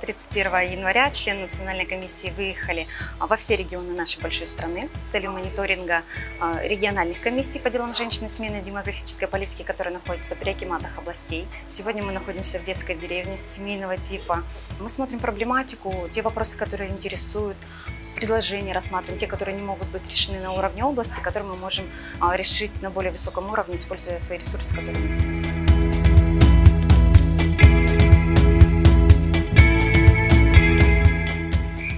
31 января члены Национальной комиссии выехали во все регионы нашей большой страны с целью мониторинга региональных комиссий по делам женщин и смены демографической политики, которые находятся при акиматах областей. Сегодня мы находимся в детской деревне семейного типа. Мы смотрим проблематику, те вопросы, которые интересуют, предложения рассматриваем, те, которые не могут быть решены на уровне области, которые мы можем решить на более высоком уровне, используя свои ресурсы, которые у нас есть.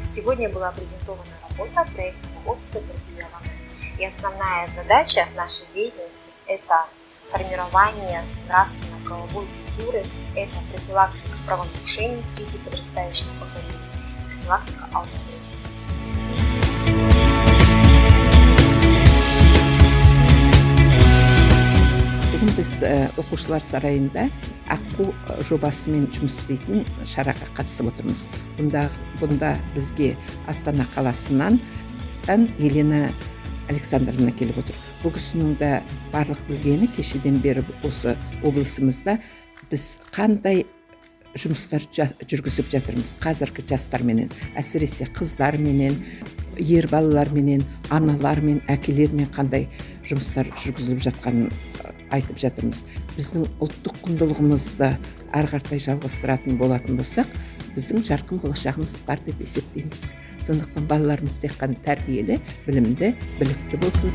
Сегодня была презентована работа проектного офиса Тербиева. И основная задача нашей деятельности – это формирование нравственно-правовой культуры, это профилактика правонарушений среди подрастающего поколения, профилактика аутоагрессии. Бүгін біз оқушылар сарайында аққу жобасымен жұмыс істейтін шараға қатысып отырмыз. Бұнда бізге Астана қаласынан Елена Александровна келіп отыр. Бұл кісінің де барлық білгені кешеден бері осы облысымызда біз қандай жұмыстар жүргізіп жатырмыз. Қазіргі жастарменен, әсіресе қыздарменен, ер балаларменен, аналармен, әкелермен қандай жұмыстар жүргізіліп жатқанын айтып жатырмыз. Біздің ұлттық құндылығымызды әрі қарай жалғастыратын болатын болсақ, біздің жарқын болашағымыз бар деп есептейміз. Сондықтан балаларымыз тек қана тәрбиелі, білімді, білікті болсын.